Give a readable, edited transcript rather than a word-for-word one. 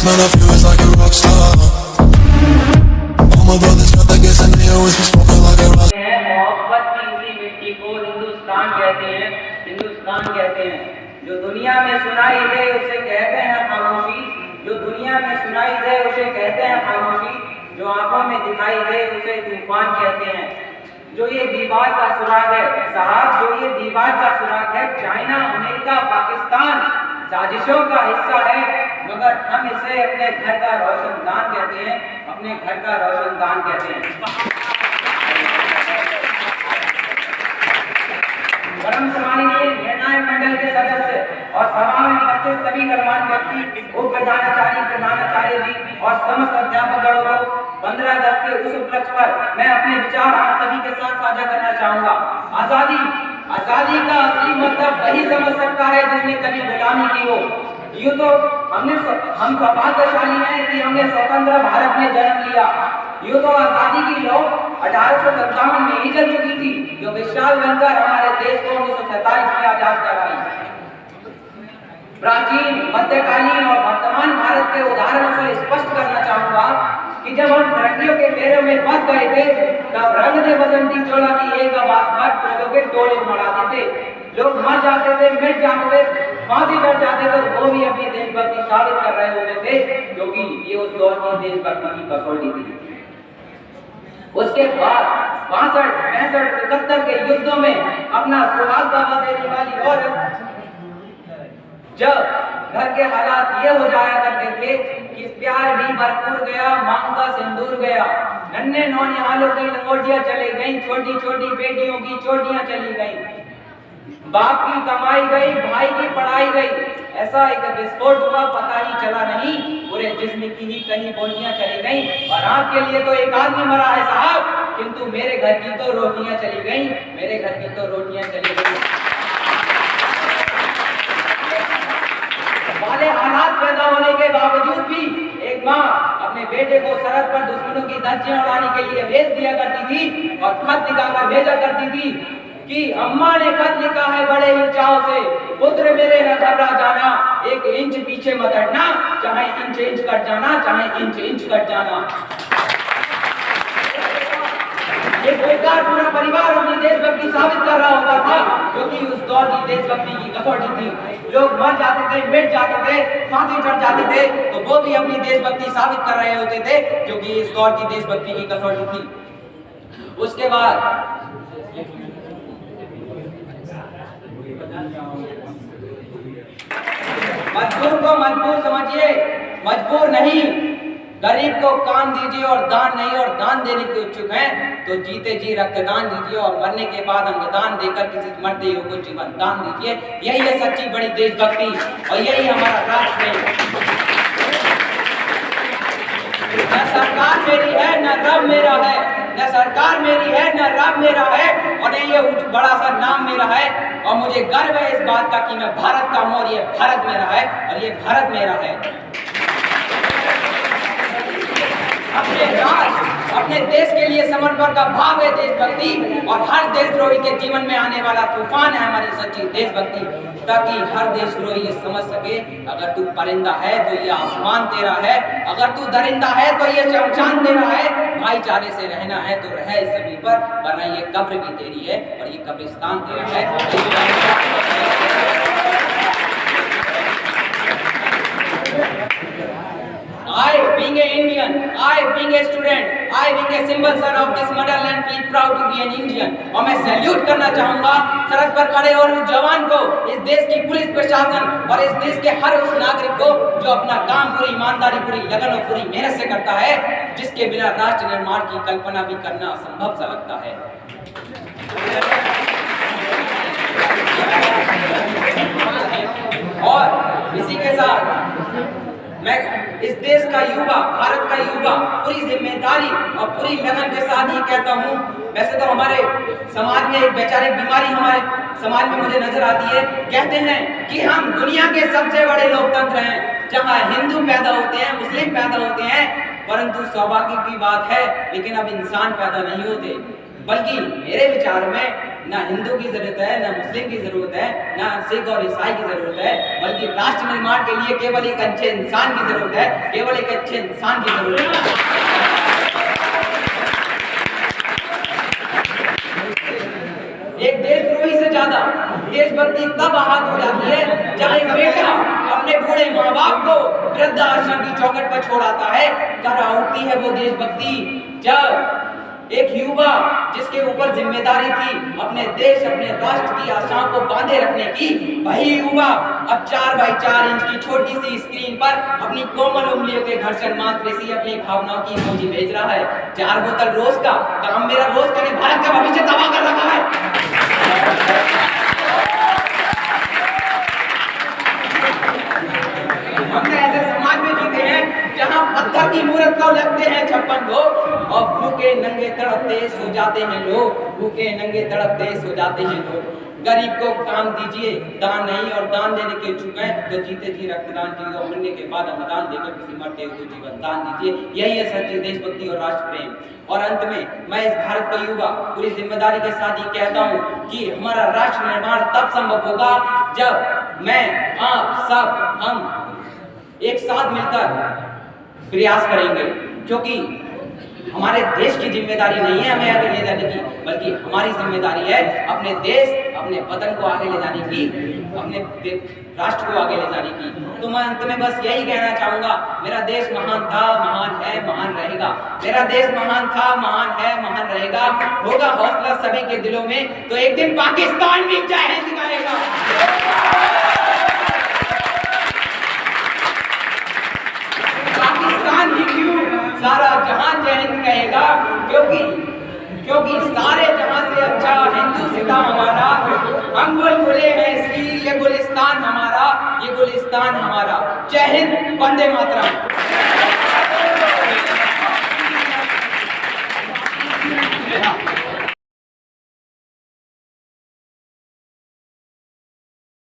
man, I feel it's like a rock star. All my brothers got that gas and they always be smoking like a rock star. मोहब्बत की इसी मिट्टी को हिंदुस्तान कहते हैं, हिंदुस्तान कहते हैं। जो दुनिया में सुनाई दे उसे कहते हैं खामोशी, जो दुनिया में सुनाई दे उसे कहते हैं खामोशी, जो आंखों में दिखाई दे उसे तूफान कहते हैं। जो ये दीवार का सुराग है साहब, जो ये दीवार का सुराग है, चाइना, अमेरिका, पाकिस्तान साजिशों का हिस्सा है, मगर हम इसे अपने घर का रोशनदान कहते हैं, अपने घर का रोशनदान कहते हैं। परम सम्माननीय निर्णायक मंडल के सदस्य और सभा में उपस्थित सभी गणमान्य व्यक्ति, उप प्रधानाचार्य, प्रधानाचार्य जी और समस्त अध्यापकगणों को 15 अगस्त के उस उपलक्ष्य पर मैं अपने विचार आप सभी के साथ साझा करना चाहूंगा। आजादी का असली मतलब वही समझ सकता है जिसने कभी गुलामी की हो। यूं तो हम सौभाग्यशाली हैं कि हमने स्वतंत्र भारत में जन्म लिया। यूं तो आजादी की लौ 1857 में ही जल चुकी थी, जो विशाल बनकर हमारे देश को 1947 में आजाद कराई। प्राचीन, मध्यकालीन और वर्तमान भारत के उदाहरणों से स्पष्ट करना चाहूंगा कि जब हम तरक्कियों के फेरों में फंस गए थे, तब रंग ने बसंती चोला की एक आवाज पर टोलों के टोले उड़ाते थे। लोग मर जाते थे, मिट जाते थे, फांसी चढ़ जाते थे, वो भी अपनी देशभक्ति साबित कर रहे होते थे, क्योंकि ये उस दौर की देशभक्ति की कसौटी थी। उसके बाद 62, 65, 71 के युद्धों में अपना सुहाग गवा देने वाली औरत, जब घर के हालात ये हो जाया करते थे कि प्यार भी भरपूर गया, मांग का सिंदूर गया, नन्हे नौनिहालों की लंगोटियां चली गई, छोटी छोटी बेटियों की चोटियां चली गई, बाप की कमाई गई, भाई की पढ़ाई गई, ऐसा एक विस्फोट हुआ, पता ही चला नहीं, पूरे जिस्म की ही कहीं बोलियां चली गई। और आपके लिए तो एक आदमी मरा है साहब, किंतु मेरे घर की तो रोटियां चली गई, मेरे घर की तो रोटियां चली गई। वाले हालात पैदा होने के बावजूद भी एक माँ अपने बेटे को सरहद पर दुश्मनों की धज्जियां उड़ाने के लिए भेज दिया करती थी और खत लिखाकर भेजा करती थी कि अम्मा ने खत लिखा है बड़े ही चाव से, पुत्र मेरे न घबरा जाना, 1 इंच पीछे मत हटना, चाहे इंच इंच कट जाना, चाहे इंच इंच कट जाना। ये बेकार पूरा परिवार अपनी देशभक्ति साबित कर रहा होता था, क्योंकि उस दौर की देशभक्ति की कसौटी थी। लोग मर जाते थे, मिट जाते थे, फांसी चढ़ जाते थे, तो वो भी अपनी देशभक्ति साबित कर रहे होते थे, क्योंकि इस दौर की देशभक्ति की कसौटी थी। उसके बाद मजबूर को मजबूर समझिए, मजबूर नहीं। गरीब को काम दीजिए और दान नहीं, और दान देने के इच्छुक हैं तो जीते जी रक्तदान दीजिए और मरने के बाद अंगदान देकर किसी मरते हुए को जीवन दान दीजिए। यही है सच्ची बड़ी देशभक्ति और यही हमारा राष्ट्र है। न सरकार मेरी है, न रब मेरा है, न सरकार मेरी है, न रब मेरा है, और ये बड़ा सा नाम मेरा है। और मुझे गर्व है इस बात का कि मैं भारत का हूं और ये भारत मेरा है और ये भारत मेरा है। अपने राष्ट्र, अपने देश के लिए समर्पण का भाव है देशभक्ति, और हर देशद्रोही के जीवन में आने वाला तूफान है हमारी सच्ची देशभक्ति, ताकि हर देशद्रोही ये समझ सके, अगर तू परिंदा है तो ये आसमान तेरा है, अगर तू दरिंदा है तो ये चांद तेरा है, भाईचारे से रहना है तो रह इस सभी पर, वरना ये कब्र भी तेरी है और ये कब्रिस्तान तेरा है। I being an Indian, I being a student, I being a symbol son of this motherland feel proud to be an Indian। और मैं सैल्यूट करना चाहूंगा सरहद पर खड़े और उस जवान को, इस देश की पुलिस प्रशासन और इस देश के हर उस नागरिक को जो अपना काम पूरी ईमानदारी, पूरी लगन और पूरी मेहनत से करता है, जिसके बिना राष्ट्र निर्माण की कल्पना भी करना असंभव सा लगता है। और इसी के साथ मैं इस देश का युवा, भारत का युवा पूरी जिम्मेदारी और पूरी लगन के साथ ये कहता हूँ। वैसे तो हमारे समाज में एक वैचारिक बीमारी हमारे समाज में मुझे नजर आती है। कहते हैं कि हम दुनिया के सबसे बड़े लोकतंत्र हैं, जहाँ हिंदू पैदा होते हैं, मुस्लिम पैदा होते हैं, परंतु सौभाग्य की बात है लेकिन अब इंसान पैदा नहीं होते। बल्कि मेरे विचार में ना हिंदू की जरूरत है, ना मुस्लिम की जरूरत है, ना सिख और ईसाई की जरूरत है, बल्कि राष्ट्र निर्माण के लिए केवल एक अच्छे इंसान की जरूरत है, केवल एक अच्छे इंसान की जरूरत है। एक देशद्रोही से ज्यादा देशभक्ति तब आहत हो जाती है जब एक बेटा अपने बूढ़े माँ बाप को वृद्ध आश्रम की चौखट पर छोड़ाता है। कर उठती है वो देशभक्ति जब एक युवा जिसके ऊपर जिम्मेदारी थी अपने देश अपने राष्ट्र की आशाओं को बांधे रखने की, वही युवा अब 4x4 इंच की छोटी सी स्क्रीन पर अपनी कोमल उंगलियों के घर्षण मात्र से अपनी भावनाओं की इमोजी भेज रहा है। 4 बोतल रोज का काम मेरा रोज का ने भारत का भविष्य तबाह कर रखा है। हमने ऐसे समाज में जीते हैं जहां पत्थर की मूर्त को लगते हैं 56 लोग और भूखे नंगे तड़पते सो जाते हैं लोग, भूखे नंगे तड़पते सो जाते हैं लोग। गरीब को काम दीजिए, दान नहीं, और दान देने के इच्छुक हैं तो जीते जी रक्तदान कीजिए और मरने के बाद अनुदान देकर किसी मरते हुए जीवन दान दीजिए। यही है सच्ची देशभक्ति और राष्ट्र प्रेम। और अंत में मैं इस भारत का युवा पूरी जिम्मेदारी के साथ ही कहता हूँ कि हमारा राष्ट्र निर्माण तब संभव होगा जब मैं, आप सब, हम एक साथ मिलकर प्रयास करेंगे, क्योंकि हमारे देश की जिम्मेदारी नहीं है हमें आगे ले जाने की, बल्कि हमारी जिम्मेदारी है अपने देश, अपने वतन को आगे ले जाने की, अपने राष्ट्र को आगे ले जाने की। तो मैं अंत में बस यही कहना चाहूंगा, मेरा देश महान था, महान है, महान रहेगा। मेरा देश महान था, महान है, महान रहेगा। होगा हौसला सभी के दिलों में तो एक दिन पाकिस्तान भी जय हिंद कहेगा। पाकिस्तान ही क्यों, सारा जहां जय हिंद कहेगा, क्योंकि सारे जहां से अच्छा हिंदुस्तान हमारा। हम बुलबुले हैं इसलिए ये गुलिस्तान हमारा, ये गुलिस्तान हमारा। जय हिंद, वंदे मातरम।